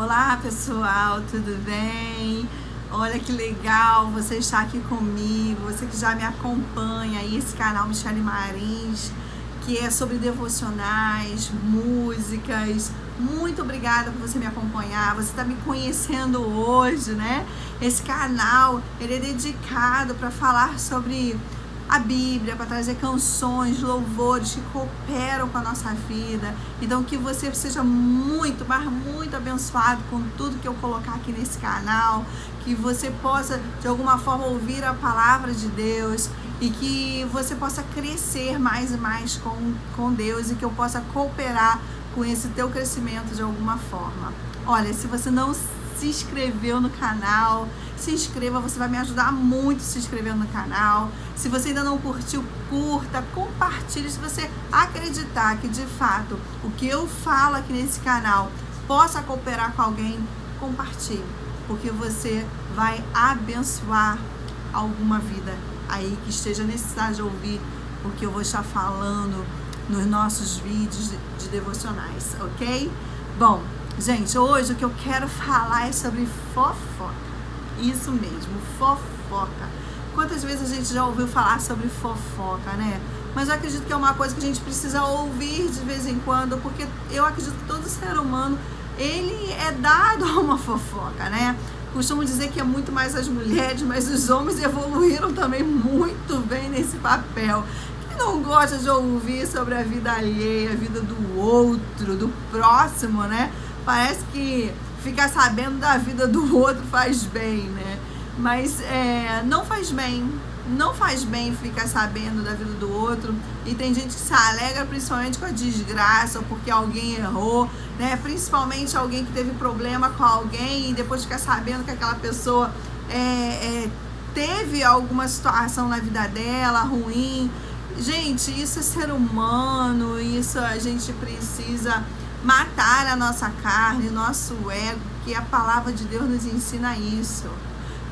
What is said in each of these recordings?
Olá pessoal, tudo bem? Olha que legal você estar aqui comigo, você que já me acompanha aí, esse canal Michele Marins, que é sobre devocionais, músicas. Muito obrigada por você me acompanhar, você está me conhecendo hoje, né? Esse canal, ele é dedicado para falar sobre a Bíblia, para trazer canções, louvores que cooperam com a nossa vida. Então que você seja muito, mas muito abençoado com tudo que eu colocar aqui nesse canal, que você possa de alguma forma ouvir a palavra de Deus e que você possa crescer mais e mais com Deus e que eu possa cooperar com esse teu crescimento de alguma forma. Olha, se você não se inscreveu no canal, se inscreva, você vai me ajudar muito se inscrevendo no canal. Se você ainda não curtiu, curta, compartilhe. Se você acreditar que de fato o que eu falo aqui nesse canal possa cooperar com alguém, compartilhe, porque você vai abençoar alguma vida aí que esteja necessitada de ouvir o que eu vou estar falando nos nossos vídeos de devocionais, ok? Bom, gente, hoje o que eu quero falar é sobre fofoca. Isso mesmo, fofoca. Quantas vezes a gente já ouviu falar sobre fofoca, né? Mas eu acredito que é uma coisa que a gente precisa ouvir de vez em quando, porque eu acredito que todo ser humano, ele é dado a uma fofoca, né? Costumo dizer que é muito mais as mulheres, mas os homens evoluíram também muito bem nesse papel. Quem não gosta de ouvir sobre a vida alheia, a vida do outro, do próximo, né? Parece que ficar sabendo da vida do outro faz bem, né? Mas não faz bem ficar sabendo da vida do outro. E tem gente que se alegra principalmente com a desgraça, ou porque alguém errou, né? Principalmente alguém que teve problema com alguém e depois ficar sabendo que aquela pessoa teve alguma situação na vida dela ruim. Gente, isso é ser humano, isso a gente precisa matar a nossa carne, o nosso ego, que a palavra de Deus nos ensina isso.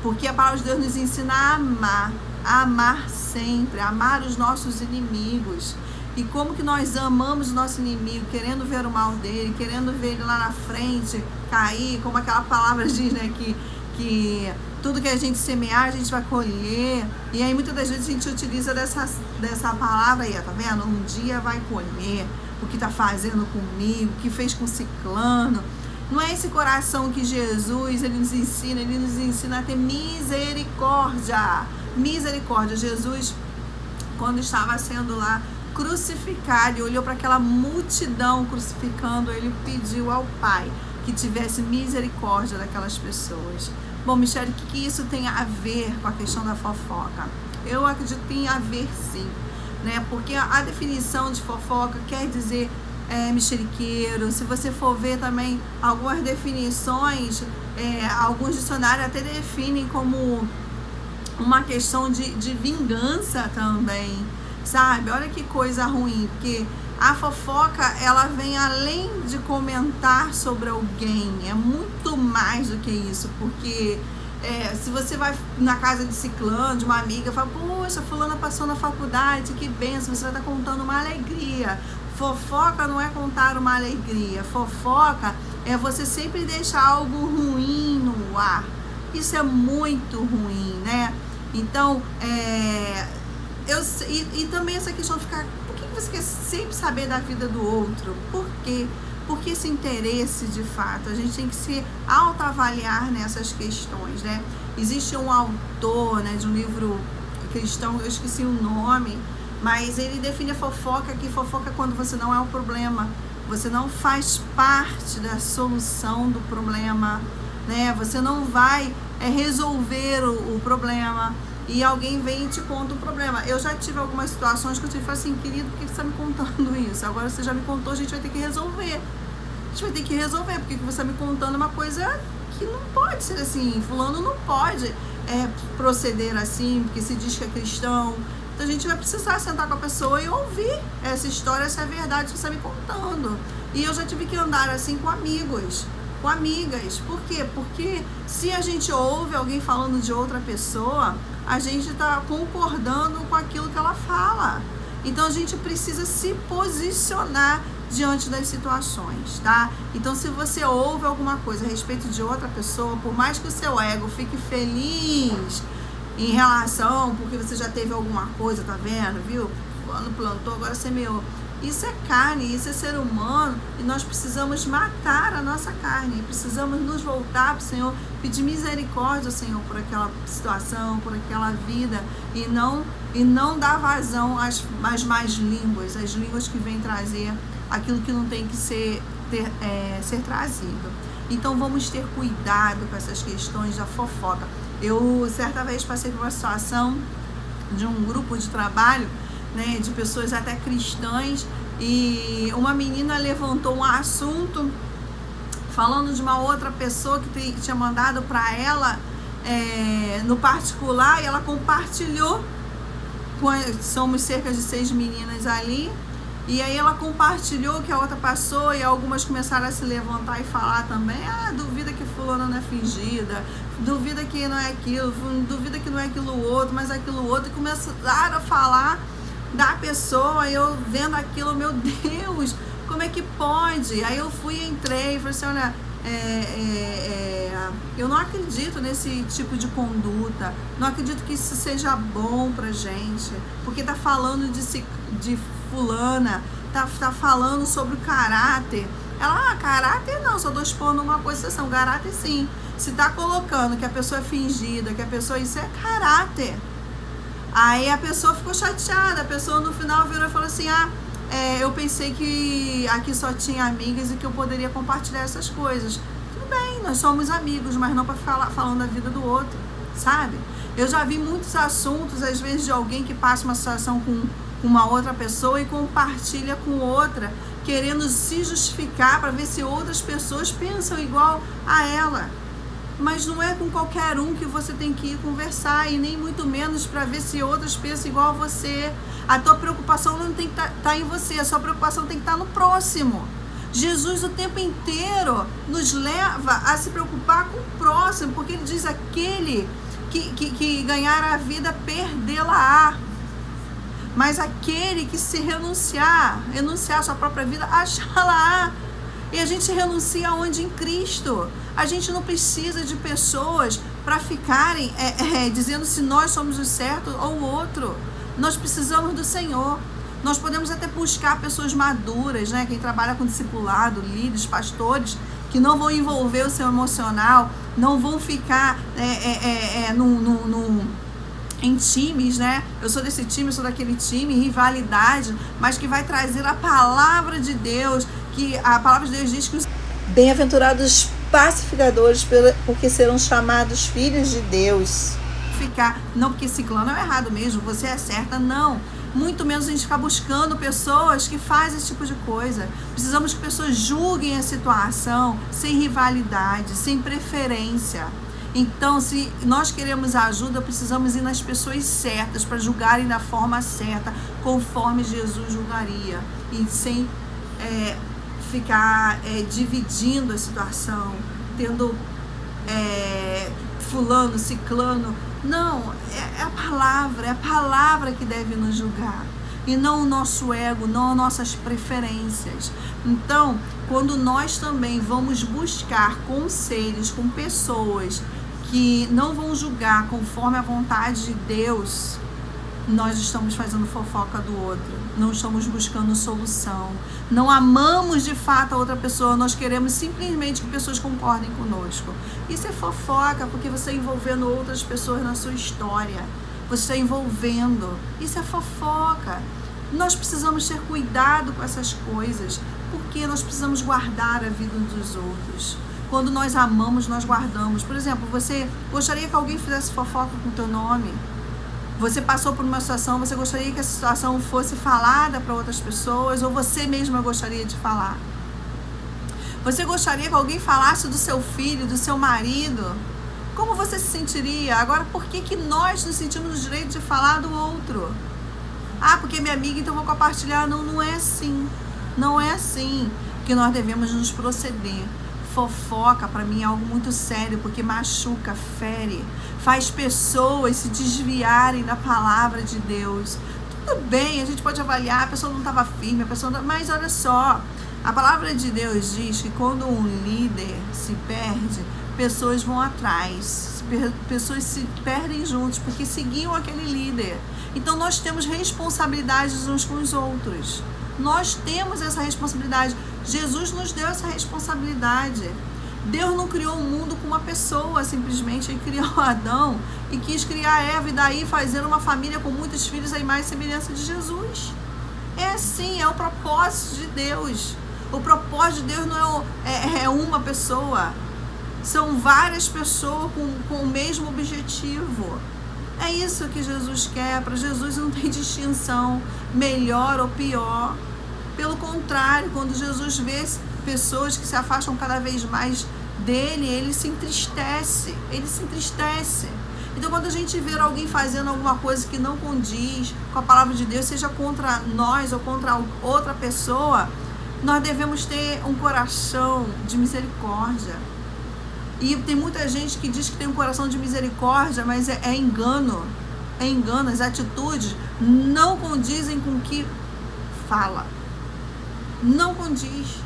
Porque a palavra de Deus nos ensina a amar sempre, a amar os nossos inimigos. E como que nós amamos o nosso inimigo, querendo ver o mal dele, querendo ver ele lá na frente cair, como aquela palavra diz, né, que tudo que a gente semear, a gente vai colher. E aí muitas das vezes a gente utiliza dessa palavra aí, tá vendo? Um dia vai colher o que está fazendo comigo, o que fez com ciclano. Não é esse coração que Jesus ele nos ensina a ter misericórdia. Misericórdia. Jesus, quando estava sendo lá crucificado e olhou para aquela multidão crucificando, ele pediu ao Pai que tivesse misericórdia daquelas pessoas. Bom, Michele, o que isso tem a ver com a questão da fofoca? Eu acredito que tem a ver sim, né? Porque a definição de fofoca quer dizer mexeriqueiro. Se você for ver também algumas definições, alguns dicionários até definem como uma questão de vingança também, sabe? Olha que coisa ruim, porque a fofoca, ela vem além de comentar sobre alguém, é muito mais do que isso, porque se você vai na casa de ciclano, de uma amiga, fala, poxa, fulana passou na faculdade, que benção, você vai estar contando uma alegria. Fofoca não é contar uma alegria, fofoca é você sempre deixar algo ruim no ar. Isso é muito ruim, né? Então, e também essa questão de ficar, por que você quer sempre saber da vida do outro? Por quê? Porque esse interesse, de fato, a gente tem que se autoavaliar nessas questões, né? Existe um autor, né, de um livro cristão, eu esqueci o nome, mas ele define a fofoca, que fofoca é quando você não é o problema, você não faz parte da solução do problema, né? Você não vai resolver o problema e alguém vem e te conta o problema. Eu já tive algumas situações que eu tive que falar assim, querido, por que você está me contando isso? Agora você já me contou, a gente vai ter que resolver. A gente vai ter que resolver, porque você está me contando uma coisa que não pode ser assim. Fulano não pode proceder assim, porque se diz que é cristão. Então a gente vai precisar sentar com a pessoa e ouvir essa história, essa verdade que você está me contando. E eu já tive que andar assim com amigos, com amigas. Por quê? Porque se a gente ouve alguém falando de outra pessoa, a gente está concordando com aquilo que ela fala. Então a gente precisa se posicionar diante das situações, tá? Então, se você ouve alguma coisa a respeito de outra pessoa, por mais que o seu ego fique feliz em relação, porque você já teve alguma coisa, tá vendo, viu? Quando plantou, agora semeou. Isso é carne, isso é ser humano, e nós precisamos matar a nossa carne, precisamos nos voltar para o Senhor, pedir misericórdia ao Senhor por aquela situação, por aquela vida, e não dar vazão às más línguas, as línguas que vêm trazer aquilo que não tem que ser trazido. Então vamos ter cuidado com essas questões da fofoca. Eu certa vez passei por uma situação de um grupo de trabalho, né, de pessoas até cristãs, e uma menina levantou um assunto falando de uma outra pessoa que tinha mandado para ela no particular, e ela compartilhou, somos cerca de 6 meninas ali, e aí ela compartilhou que a outra passou, e algumas começaram a se levantar e falar também, duvida que fulana não é fingida, duvida que não é aquilo, duvida que não é aquilo outro, mas aquilo outro, e começaram a falar da pessoa. Eu vendo aquilo, meu Deus, como é que pode? Aí eu entrei e falei assim, olha, eu não acredito nesse tipo de conduta, não acredito que isso seja bom pra gente, porque tá falando de fulana, tá falando sobre o caráter. Ela, caráter não, só tô expondo uma posição, caráter sim. Se tá colocando que a pessoa é fingida, que a pessoa, isso é caráter. Aí a pessoa ficou chateada, a pessoa no final virou e falou assim, eu pensei que aqui só tinha amigas e que eu poderia compartilhar essas coisas. Tudo bem, nós somos amigos, mas não para ficar falando da vida do outro, sabe? Eu já vi muitos assuntos, às vezes, de alguém que passa uma situação com uma outra pessoa e compartilha com outra, querendo se justificar para ver se outras pessoas pensam igual a ela. Mas não é com qualquer um que você tem que ir conversar, e nem muito menos para ver se outras pensam igual a você. A tua preocupação não tem que estar em você, a sua preocupação tem que estar no próximo. Jesus o tempo inteiro nos leva a se preocupar com o próximo, porque ele diz, aquele que ganhar a vida, perdê-la-á. Mas aquele que se renunciar a sua própria vida, achá-la-á. E a gente renuncia onde? Em Cristo. A gente não precisa de pessoas para ficarem dizendo se nós somos o certo ou o outro. Nós precisamos do Senhor. Nós podemos até buscar pessoas maduras, né? Quem trabalha com discipulado, líderes, pastores, que não vão envolver o seu emocional, não vão ficar em times, né? Eu sou desse time, eu sou daquele time, rivalidade, mas que vai trazer a palavra de Deus, que a palavra de Deus diz que os bem-aventurados pacificadores, porque serão chamados filhos de Deus. Não porque ciclano é errado mesmo, você é certa, não. Muito menos a gente ficar buscando pessoas que fazem esse tipo de coisa. Precisamos que pessoas julguem a situação sem rivalidade, sem preferência. Então, se nós queremos ajuda, precisamos ir nas pessoas certas para julgarem da forma certa, conforme Jesus julgaria, e sem ficar dividindo a situação, tendo fulano, ciclano. Não, é a palavra que deve nos julgar, e não o nosso ego, não nossas preferências. Então, quando nós também vamos buscar conselhos com pessoas que não vão julgar conforme a vontade de Deus, nós estamos fazendo fofoca do outro, não estamos buscando solução, não amamos de fato a outra pessoa, nós queremos simplesmente que pessoas concordem conosco. Isso é fofoca, porque você está envolvendo outras pessoas na sua história, você está envolvendo, isso é fofoca. Nós precisamos ter cuidado com essas coisas, porque nós precisamos guardar a vida uns dos outros. Quando nós amamos, nós guardamos. Por exemplo, você gostaria que alguém fizesse fofoca com o teu nome? Você passou por uma situação, você gostaria que essa situação fosse falada para outras pessoas, ou você mesma gostaria de falar? Você gostaria que alguém falasse do seu filho, do seu marido? Como você se sentiria? Agora, por que nós nos sentimos no direito de falar do outro? Porque minha amiga, então vou compartilhar. Não, não é assim. Não é assim que nós devemos nos proceder. Fofoca, para mim, é algo muito sério, porque machuca, fere, faz pessoas se desviarem da palavra de Deus. Tudo bem, a gente pode avaliar, a pessoa não estava firme, a pessoa não... Mas olha só, a palavra de Deus diz que quando um líder se perde, pessoas vão atrás, pessoas se perdem juntos, porque seguiam aquele líder. Então nós temos responsabilidades uns com os outros. Nós temos essa responsabilidade. Jesus nos deu essa responsabilidade. Deus não criou o mundo com uma pessoa, simplesmente. Ele criou Adão e quis criar Eva, e daí fazer uma família com muitos filhos à imagem e semelhança de Jesus. É assim, é o propósito de Deus. O propósito de Deus não é uma pessoa. São várias pessoas com o mesmo objetivo. É isso que Jesus quer. Para Jesus não tem distinção melhor ou pior. Pelo contrário, quando Jesus vê pessoas que se afastam cada vez mais dele, ele se entristece. Ele se entristece. Então, quando a gente vê alguém fazendo alguma coisa que não condiz com a palavra de Deus, seja contra nós ou contra outra pessoa, nós devemos ter um coração de misericórdia. E tem muita gente que diz que tem um coração de misericórdia, mas é engano. É engano. As atitudes não condizem com o que fala. Não condiz.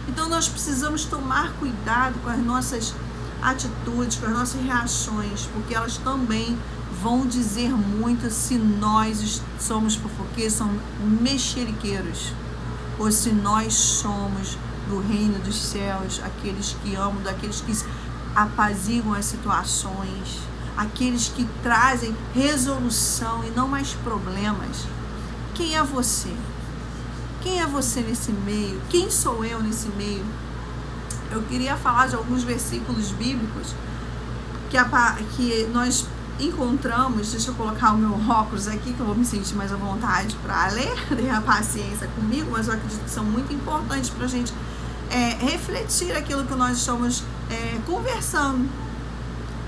Então nós precisamos tomar cuidado com as nossas atitudes, com as nossas reações, porque elas também vão dizer muito se nós somos fofoqueiros, somos mexeriqueiros, ou se nós somos do reino dos céus, aqueles que amam, daqueles que apaziguam as situações, aqueles que trazem resolução e não mais problemas. Quem é você? Quem é você nesse meio? Quem sou eu nesse meio? Eu queria falar de alguns versículos bíblicos que nós encontramos. Deixa eu colocar o meu óculos aqui, que eu vou me sentir mais à vontade para ler. Tenha paciência comigo, mas eu acredito que são muito importantes para a gente refletir aquilo que nós estamos conversando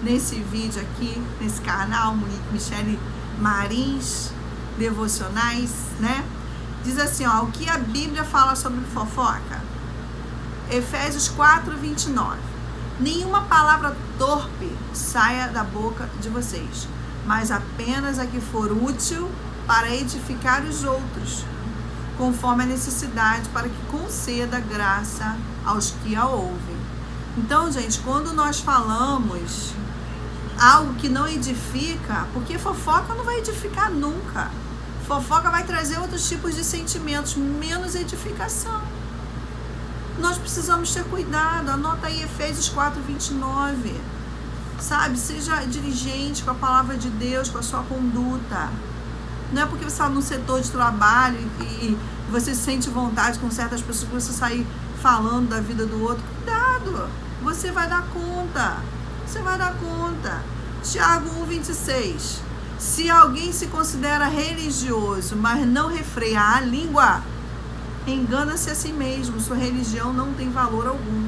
nesse vídeo aqui, nesse canal, Michele Marins Devocionais, né? Diz assim, ó, o que a Bíblia fala sobre fofoca? Efésios 4:29. Nenhuma palavra torpe saia da boca de vocês, mas apenas a que for útil para edificar os outros, conforme a necessidade, para que conceda graça aos que a ouvem. Então, gente, quando nós falamos algo que não edifica, porque fofoca não vai edificar nunca. Fofoca vai trazer outros tipos de sentimentos, menos edificação. Nós precisamos ter cuidado. Anota aí Efésios 4:29. Sabe, seja diligente com a palavra de Deus, com a sua conduta. Não é porque você está no setor de trabalho e você sente vontade com certas pessoas que você sair falando da vida do outro. Cuidado, você vai dar conta. Você vai dar conta. Tiago 1:26. Se alguém se considera religioso, mas não refreia a língua, engana-se a si mesmo, sua religião não tem valor algum.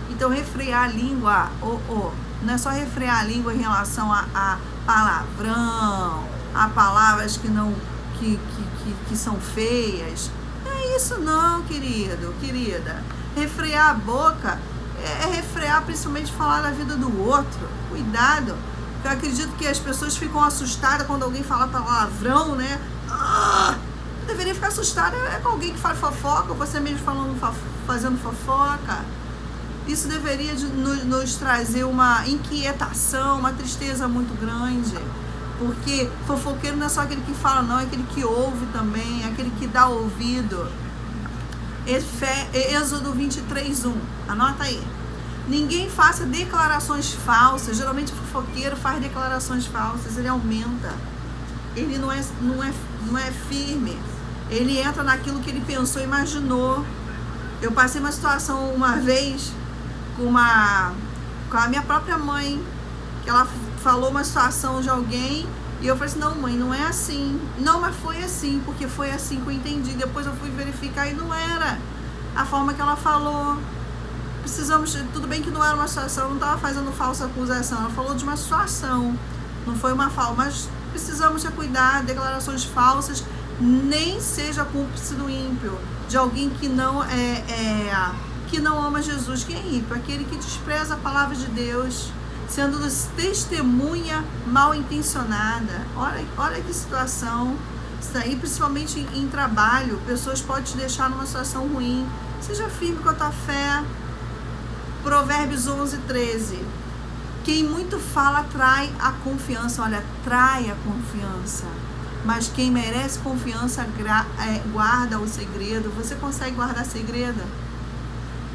Então, refrear a língua, não é só refrear a língua em relação a palavrão, a palavras que são feias. Não é isso não, querido, querida. Refrear a boca é refrear principalmente falar da vida do outro. Cuidado. Eu acredito que as pessoas ficam assustadas quando alguém fala palavrão, né? Deveria ficar assustada com alguém que fala fofoca, ou você mesmo fazendo fofoca. Isso deveria nos trazer uma inquietação, uma tristeza muito grande. Porque fofoqueiro não é só aquele que fala, não, é aquele que ouve também, é aquele que dá ouvido. Êxodo 23:1. Anota aí. Ninguém faça declarações falsas. Geralmente o fofoqueiro faz declarações falsas, ele aumenta. Ele não é firme. Ele entra naquilo que ele pensou, imaginou. Eu passei uma situação uma vez com a minha própria mãe, que ela falou uma situação de alguém e eu falei assim, não mãe, não é assim. Não, mas foi assim, porque foi assim que eu entendi. Depois eu fui verificar e não era a forma que ela falou. Tudo bem que não era uma situação, não estava fazendo falsa acusação, ela falou de uma situação, não foi uma falsa, mas precisamos ter cuidado. Declarações falsas, nem seja cúmplice do ímpio, de alguém que não que não ama Jesus. Quem é ímpio? Aquele que despreza a palavra de Deus, sendo testemunha mal intencionada. Olha que situação. E principalmente em trabalho, pessoas podem te deixar numa situação ruim. Seja firme com a tua fé. Provérbios 11:13. Quem muito fala trai a confiança. Olha, trai a confiança. Mas quem merece confiança guarda o segredo. Você consegue guardar segredo?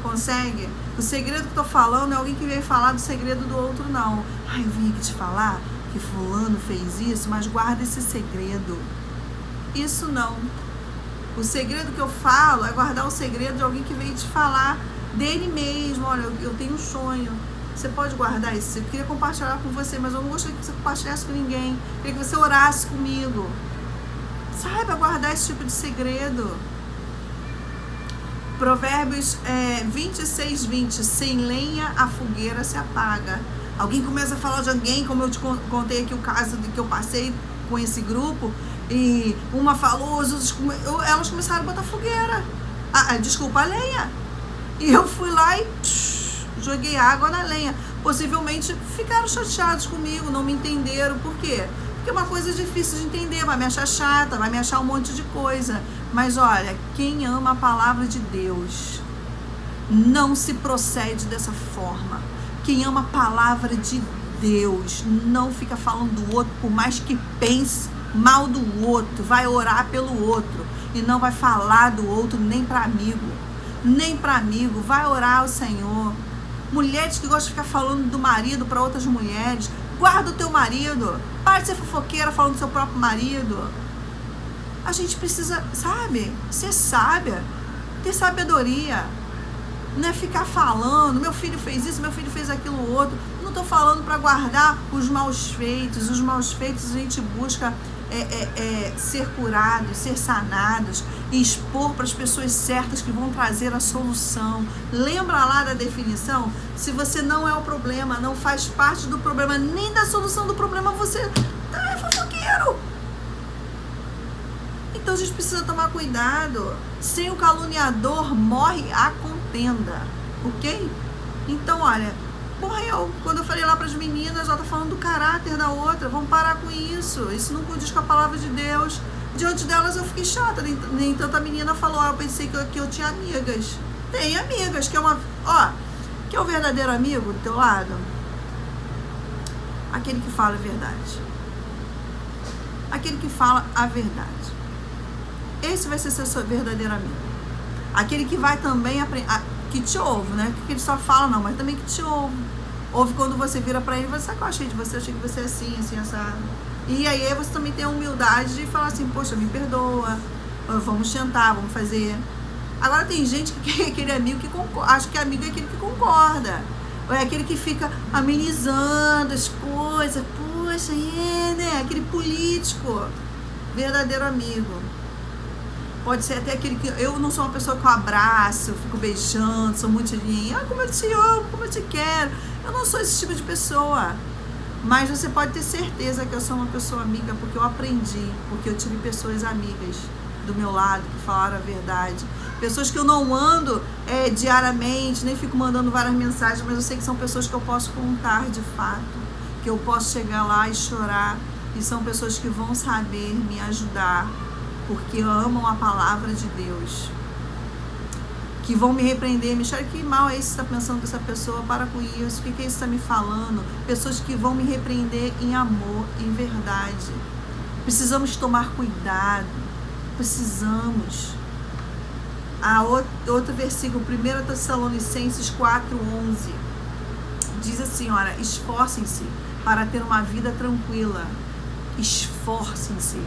Consegue? O segredo que eu tô falando é alguém que veio falar do segredo do outro, não. Ai, eu vim aqui te falar que fulano fez isso, mas guarda esse segredo. Isso não. O segredo que eu falo é guardar o segredo de alguém que veio te falar dele mesmo. Olha, eu tenho um sonho. Você pode guardar isso. Eu queria compartilhar com você, mas eu não gostaria que você compartilhasse com ninguém. Eu queria que você orasse comigo. Saiba guardar esse tipo de segredo. Provérbios 26:20. Sem lenha a fogueira se apaga. Alguém começa a falar de alguém, como eu te contei aqui o caso de que eu passei com esse grupo, e uma falou, elas começaram a botar fogueira. A lenha. E eu fui lá e joguei água na lenha. Possivelmente ficaram chateados comigo, não me entenderam. Por quê? Porque é uma coisa difícil de entender, vai me achar chata, vai me achar um monte de coisa. Mas olha, quem ama a palavra de Deus não se procede dessa forma. Quem ama a palavra de Deus não fica falando do outro, por mais que pense mal do outro, vai orar pelo outro e não vai falar do outro nem para amigo. Nem para amigo, vai orar ao Senhor. Mulheres que gostam de ficar falando do marido para outras mulheres, guarda o teu marido. Para de ser fofoqueira falando do seu próprio marido. A gente precisa, sabe, ser sábia, ter sabedoria. Não é ficar falando, meu filho fez isso, meu filho fez aquilo outro. Não estou falando para guardar os maus feitos. Os maus feitos a gente busca ser curados, ser sanados e expor para as pessoas certas que vão trazer a solução. Lembra lá da definição? Se você não é o problema, não faz parte do problema, nem da solução do problema, você é fofoqueiro. Então a gente precisa tomar cuidado. Sem o caluniador morre a contenda, ok? Então olha, morreu. Quando eu falei lá para as meninas, ela tá falando do caráter da outra. Vamos parar com isso. Isso não condiz com a palavra de Deus. Diante delas eu fiquei chata. Nem tanto a menina falou, eu pensei que eu tinha amigas. Tem amigas, que é uma... que é o verdadeiro amigo do teu lado? Aquele que fala a verdade. Aquele que fala a verdade. Esse vai ser seu verdadeiro amigo. Aquele que vai também aprender... que te ouve, né? Que ele só fala não, mas também que te ouve. Ouve quando você vira pra ele, você sabe o que eu achei de você? Eu achei que você é assim, assado. E aí você também tem a humildade de falar assim, poxa, me perdoa, vamos tentar, vamos fazer. Agora tem gente que é aquele amigo que concorda, acho que amigo é aquele que concorda. Ou é aquele que fica amenizando as coisas, poxa, né? Aquele político. Verdadeiro amigo. Pode ser até aquele que... Eu não sou uma pessoa que eu abraço, eu fico beijando, sou muito de... como eu te amo, como eu te quero. Eu não sou esse tipo de pessoa. Mas você pode ter certeza que eu sou uma pessoa amiga, porque eu aprendi, porque eu tive pessoas amigas do meu lado que falaram a verdade. Pessoas que eu não ando diariamente, nem fico mandando várias mensagens, mas eu sei que são pessoas que eu posso contar de fato, que eu posso chegar lá e chorar, e são pessoas que vão saber me ajudar, porque amam a palavra de Deus, que vão me repreender, Michele, que mal é esse que você está pensando com essa pessoa, para com isso, o que é isso que você está me falando? Pessoas que vão me repreender em amor, em verdade. Precisamos tomar cuidado, precisamos. Outro versículo, 1 Tessalonicenses 4:11, diz assim, olha, esforcem-se para ter uma vida tranquila, esforcem-se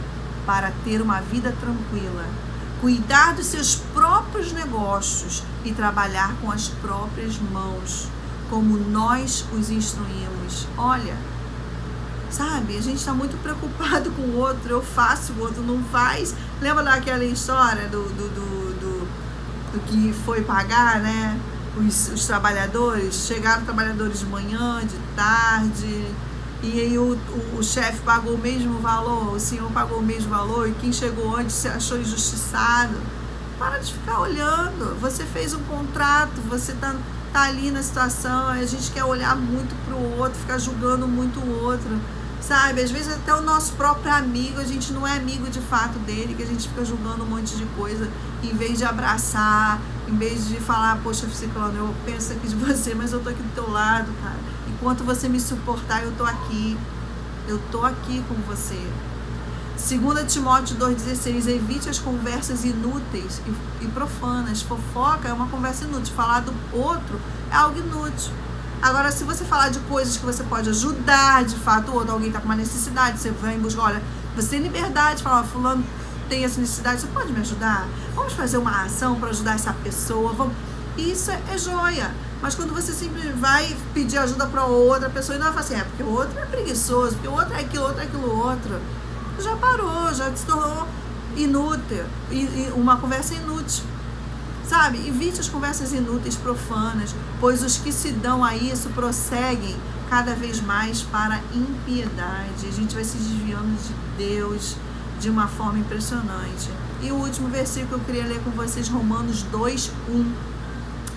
para ter uma vida tranquila, cuidar dos seus próprios negócios e trabalhar com as próprias mãos, como nós os instruímos. Olha, sabe, a gente está muito preocupado com o outro, eu faço, o outro não faz. Lembra daquela história do que foi pagar, né? Os trabalhadores, chegaram trabalhadores de manhã, de tarde... E aí o chefe pagou o mesmo valor, o senhor pagou o mesmo valor, e quem chegou antes se achou injustiçado. Para de ficar olhando. Você fez um contrato, você tá ali na situação, a gente quer olhar muito pro outro, ficar julgando muito o outro. sabe? Às vezes até o nosso próprio amigo, a gente não é amigo de fato dele, que a gente fica julgando um monte de coisa, em vez de abraçar, em vez de falar, poxa, Ciclano, eu penso aqui de você, mas eu tô aqui do teu lado, cara. Enquanto você me suportar, eu tô aqui com você. 2 Timóteo 2,16, evite as conversas inúteis e profanas. Fofoca é uma conversa inútil, falar do outro é algo inútil. Agora, se você falar de coisas que você pode ajudar, de fato, o outro, alguém está com uma necessidade, você vai em busca, olha, você tem liberdade de falar, fulano tem essa necessidade, você pode me ajudar? Vamos fazer uma ação para ajudar essa pessoa, vamos... Isso é joia. Mas quando você sempre vai pedir ajuda para outra pessoa, e não vai falar assim, porque o outro é preguiçoso, porque o outro é aquilo outro, já parou, já se tornou inútil, e uma conversa inútil. Sabe, evite as conversas inúteis, profanas, pois os que se dão a isso prosseguem cada vez mais para a impiedade. A gente vai se desviando de Deus de uma forma impressionante. E o último versículo eu queria ler com vocês, Romanos 2:1.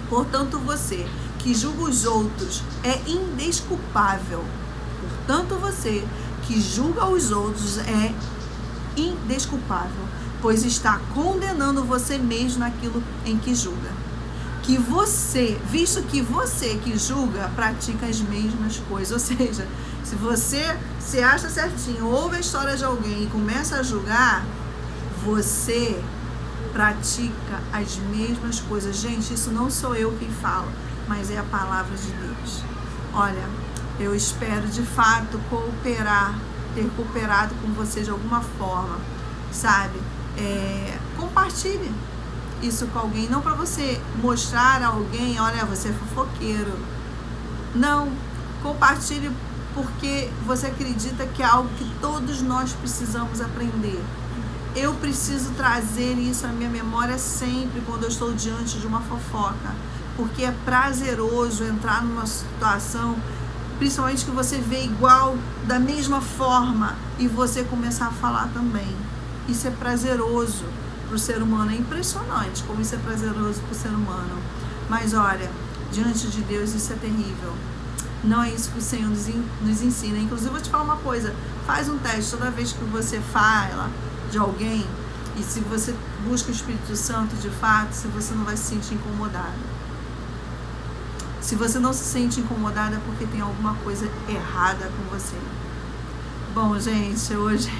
Portanto, você que julga os outros é indesculpável. Portanto, você que julga os outros é indesculpável, pois está condenando você mesmo naquilo em que julga. Que você, visto que você que julga, pratica as mesmas coisas. Ou seja, se você se acha certinho, ouve a história de alguém e começa a julgar, você pratica as mesmas coisas. Gente, isso não sou eu quem fala, mas é a palavra de Deus. Olha, eu espero de fato ter cooperado com você de alguma forma, sabe? Compartilhe isso com alguém, não para você mostrar a alguém, olha, você é fofoqueiro. Não, compartilhe porque você acredita que é algo que todos nós precisamos aprender. Eu preciso trazer isso à minha memória sempre quando eu estou diante de uma fofoca, porque é prazeroso entrar numa situação, principalmente que você vê igual, da mesma forma, e você começar a falar também. Isso é prazeroso para o ser humano, é impressionante como isso é prazeroso para o ser humano. Mas olha, diante de Deus isso é terrível. Não é isso que o Senhor nos ensina. Inclusive, eu vou te falar uma coisa, faz um teste toda vez que você fala de alguém, e se você busca o Espírito Santo de fato, se você não vai se sentir incomodado. Se você não se sente incomodado é porque tem alguma coisa errada com você. Bom, gente, hoje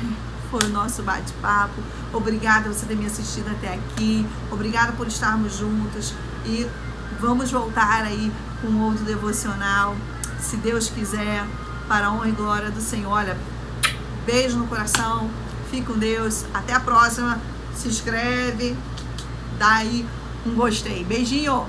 foi o nosso bate-papo. Obrigada por você ter me assistido até aqui. Obrigada por estarmos juntos. E vamos voltar aí com outro devocional, se Deus quiser, para a honra e glória do Senhor. Olha, beijo no coração. Fique com Deus. Até a próxima. Se inscreve. Dá aí um gostei. Beijinho.